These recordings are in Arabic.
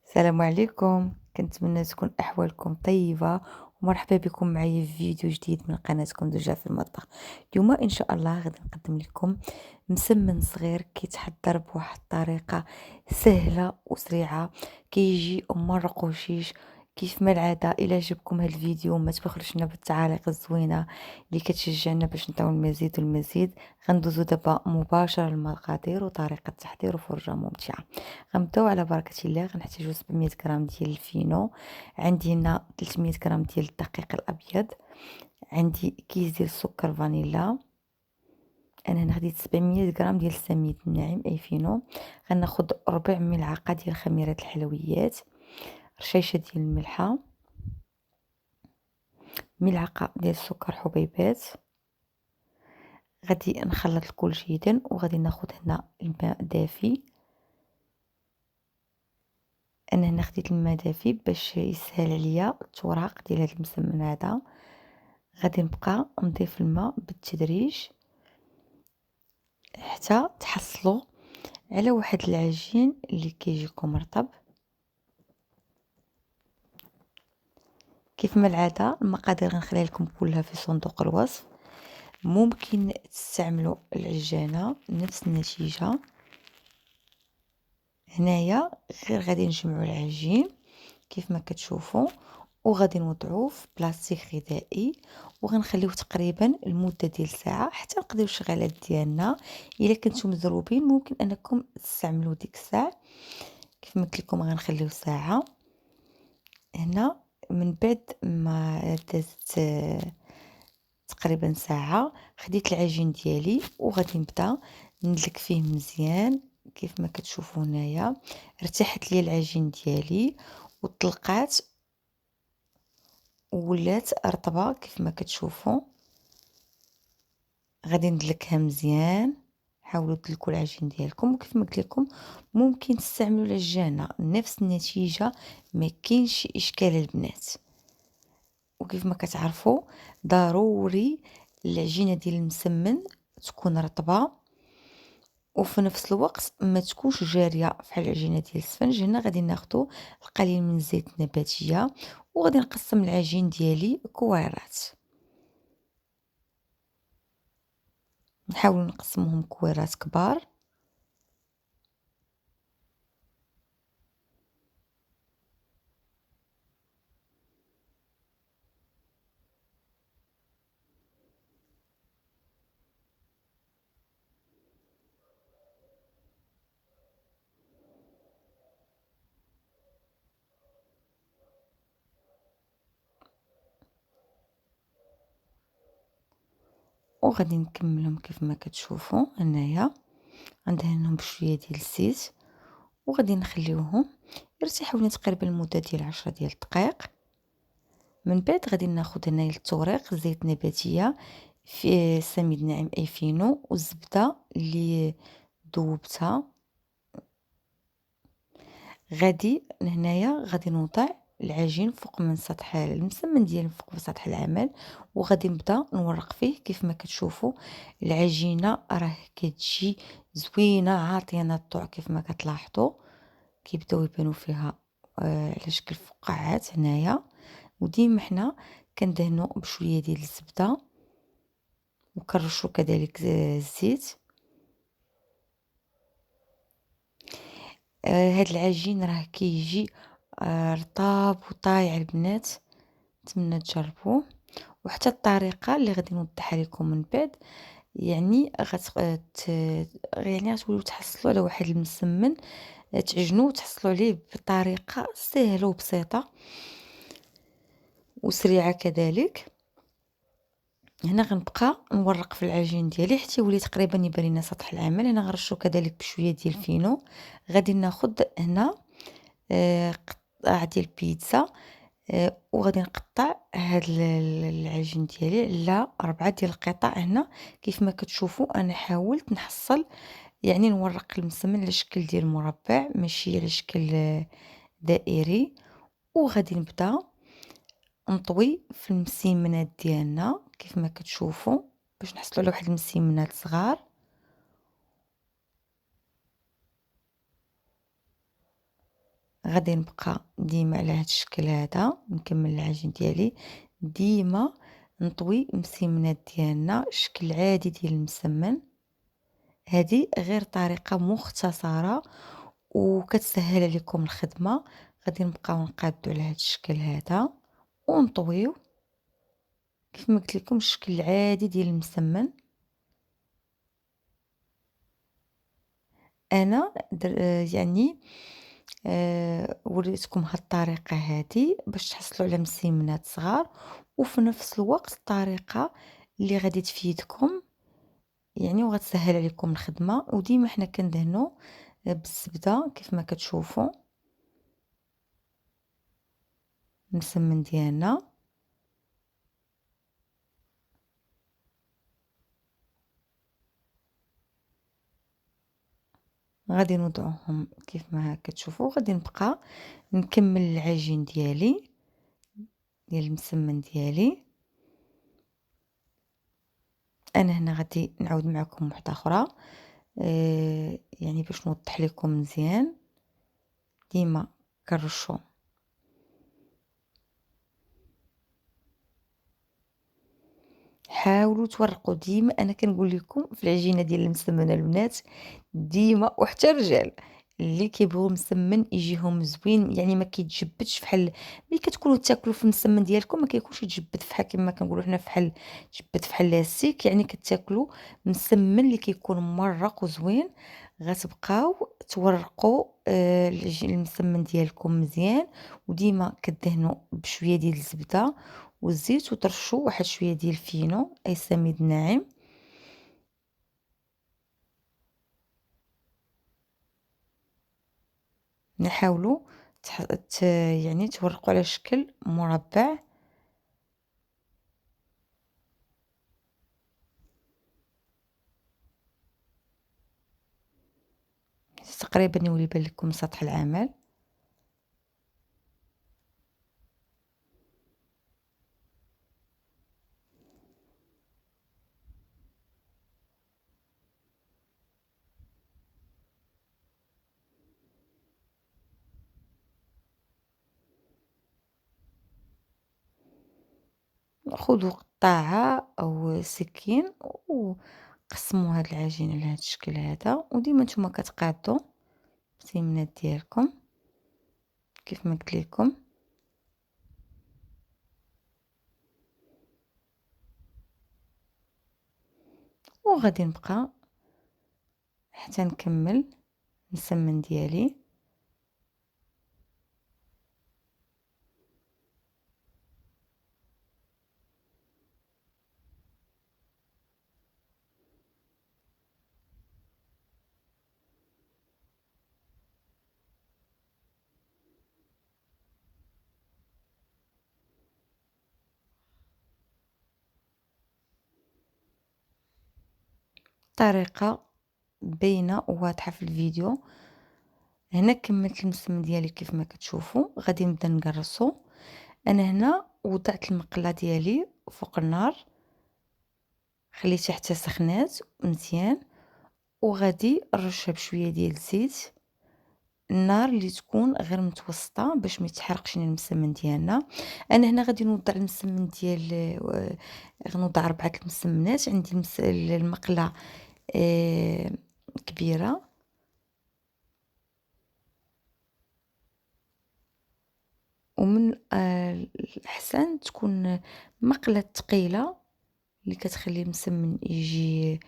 السلام عليكم، كنتمنى تكون أحوالكم طيبة ومرحبا بكم معايا في فيديو جديد من قناتكم دجاج في المطبخ. اليوم إن شاء الله غادي نقدم لكم مسمن صغير كيتحضر بواحد الطريقة سهلة وسريعة، كيجي مرق وشيش. كيف ما العادة إلا عجبكم هذا الفيديو ما تبخلوش لنا بالتعاليق الزوينة اللي كتشجعنا باش نطيو المزيد والمزيد. غندوزو دابا مباشرة للمقادير وطريقة التحضير وفرجة ممتعة. غنبداو على بركة الله. غنحتاجو 700 غرام ديال الفينو، عندي هنا 300 غرام ديال الدقيق الابيض، عندي كيس ديال السكر فانيلا، انا هنا خديت 700 غرام ديال السميد الناعم اي فينو، غناخد ربع ملعقه ديال خميره الحلويات، رشيشه ديال الملحه، ملعقه ديال السكر حبيبات. غادي نخلط الكل جيدا وغادي ناخد هنا الماء دافي. انا هنا خديت الماء دافي باش يسهل عليا التوراق ديال هذا المسمن هذا. غادي نبقى نضيف الماء بالتدريج حتى تحصلوا على واحد العجين اللي كيجيكم رطب. كيف ما العاده المقادير غنخليها لكم كلها في صندوق الوصف، ممكن تستعملوا العجانه نفس النتيجه. هنايا غير غادي نجمعوا العجين كيف ما كتشوفوا وغادي نوضعوه في بلاستيك غذائي وغنخليوه تقريبا لمده ديال ساعه حتى نقضيو الشغالات ديالنا. الا كنتم مزروبين ممكن انكم تستعملوا ديك الساعه. كيف ما قلت لكم غنخليوه ساعه. هنا من بعد ما دازت تقريبا ساعه خديت العجين ديالي وغادي نبدا ندلك فيه مزيان. كيف ما كتشوفوا هنايا ارتاحت لي العجين ديالي وطلقات ولات رطبه. كيف ما كتشوفوا غادي ندلكها مزيان. حاولوا تدلكوا العجين ديالكم وكيف ما قلت لكم ممكن تستعملوا العجانه نفس النتيجه، ما كاينش اشكال البنات. وكيف ما كتعرفوا ضروري العجينه ديال المسمن تكون رطبه وفي نفس الوقت ما تكونش جاريه بحال العجينه ديال السفنج. هنا غادي ناخذ القليل من الزيت النباتيه وغادي نقسم العجين ديالي كويرات. نحاول نقسمهم كويرات كبار. وغادي نكملهم كيف ما كتشوفوا هنايا غندهنهم بشويه ديال الزيت وغادي نخليوهم يرتاحوا لنا تقريبا لمده ديال 10 ديال الدقائق. من بعد غادي ناخذ هنايا التوريق زيت نباتيه في سميد ناعم اي فينو والزبده اللي ذوبتها. غادي هنايا غادي نوضع العجين فوق من سطح المسمن ديالي فوق من سطح العمل وغادي نبدا نورق فيه. كيف ما كتشوفوا العجينه راه كتجي زوينه عاطينا الضوء كيف ما كتلاحظوا كيبداو يبانوا فيها على شكل فقاعات هنايا. وديما حنا كندهنوا بشويه ديال الزبده وكنرشوا كذلك الزيت. هاد العجين راه كيجي رطاب وطايع البنات، نتمنى تجربوه. وحتى الطريقه اللي غادي نوضحها لكم من بعد يعني يعني غتوليو تحصلوا على واحد المسمن تعجنوا وتحصلوا عليه بطريقه سهله وبسيطه وسريعه كذلك. هنا غنبقى نورق في العجين ديالي حتى يولي تقريبا يبان لنا سطح العمل. هنا غنرشو كذلك بشويه ديال الفينو. غادي ناخذ هنا قطع ديال البيتزا وغادي نقطع هاد العجين ديالي على 4 ديال القطع. هنا كيف ما كتشوفوا انا حاولت نحصل يعني نورق المسمن على شكل ديال مربع ماشي على شكل دائري. وغادي نبدا نطوي في المسيمنات ديالنا كيف ما كتشوفوا باش نحصلوا على واحد المسيمنات صغار. غادي نبقى ديما على هاد الشكل هذا، نكمل العجين ديالي، ديما نطوي المسمنات ديالنا شكل عادي ديال المسمن. هادي غير طريقة مختصرة وكتسهل عليكم الخدمة. غادي نبقاو نقادو على هاد الشكل هذا ونطويو كيف ما قلت لكم الشكل العادي ديال المسمن. انا يعني وريتكم هاد الطريقة هادي باش تحصلوا على مسمنات صغار، وفي نفس الوقت الطريقة اللي غادي تفيدكم يعني وغتسهل عليكم الخدمة. وديما حنا كندهنوا بالزبدة كيف ما كتشوفوا المسمن ديالنا. غادي نوضعوهم كيف ما كتشوفوا. غادي نبقى نكمل العجين ديالي ديال المسمن ديالي. انا هنا غادي نعاود معكم وحده اخرى يعني باش نوضح لكم مزيان. ديما كنرشوا حاولوا تورقوا ديما. انا كنقول لكم في العجينه ديال المسمنه البنات ديما وحتى الرجال اللي كيبغيو المسمن يجيهم زوين يعني ما كيتجبدش فحال ملي كتكونوا تاكلوا في المسمن ديالكم، ما كيكونش يتجبد فحال كما كنقولوا حنا فحال تجبد فحال لاستيك. يعني كتاكلوا مسمن اللي كيكون ممرق وزوين. غتبقاو تورقوا المسمن ديالكم مزيان، وديما كدهنوا بشويه ديال الزبده والزيت وترشوا واحد شويه ديال الفينو اي سميد ناعم. نحاولوا يعني تورقوا على شكل مربع. تقريبا يولي يبان لكم سطح العمل. خذوا قطاعة او سكين وقسموا هاد العجين على هاد الشكل هذا، وديما نتوما كتقادوا السيمنات ديالكم كيف ما قلت لكم. وغادي نبقى حتى نكمل المسمن ديالي. طريقة باينة وواضحة في الفيديو. هنا كملت المسمن ديالي كيف ما كتشوفوا. غادي نبدا نقرصو. انا هنا وضعت المقله ديالي فوق النار، خليتها حتى سخنات مزيان، وغادي نرشها بشويه ديال الزيت. النار اللي تكون غير متوسطه باش ما يتحرقش المسمن ديالنا. انا هنا غادي نوضع المسمن ديال غنوضع 4 المسمنات. عندي المقله كبيره، ومن الأحسن تكون مقلة ثقيلة اللي كتخلي المسمن يجي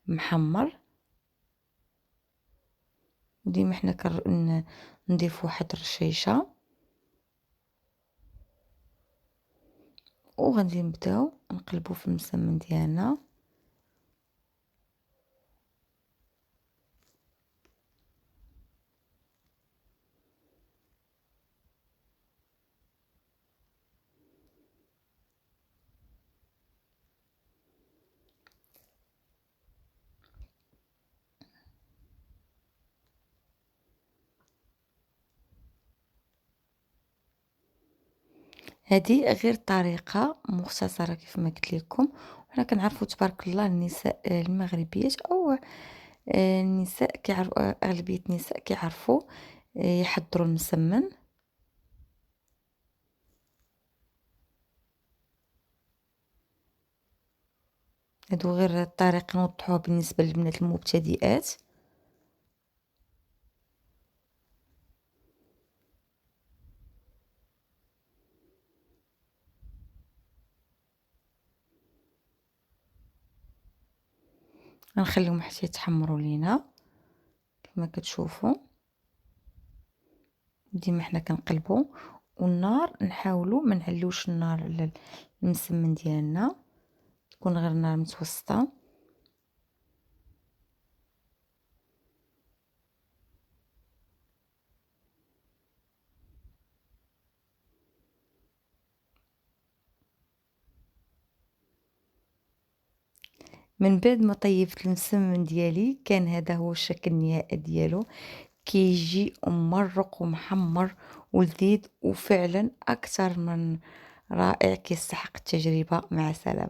محمر. وديما حنا نضيف واحد الرشيشة، وغادي نبداو نقلبو في المسمن ديالنا. هذه غير طريقة مختصرة كيف ما قلت لكم. وحنا كنعرفوا تبارك الله النساء المغربيات او النساء كيعرفوا، اغلبية النساء كيعرفوا يحضروا المسمن. هادو غير الطريقة نوضحوها بالنسبة للبنات المبتدئات. غنخليهم حتى يتحمروا لينا كما كتشوفوا. ديما حنا كنقلبوا، والنار نحاولوا ما نعليوش النار على المسمن ديالنا، تكون غير نار متوسطه. من بعد ما طيبت المسمن ديالي كان هذا هو الشكل النهائي ديالو، كيجي ممرق ومحمر ولذيذ وفعلا اكثر من رائع، كيستحق التجربة. مع السلامة.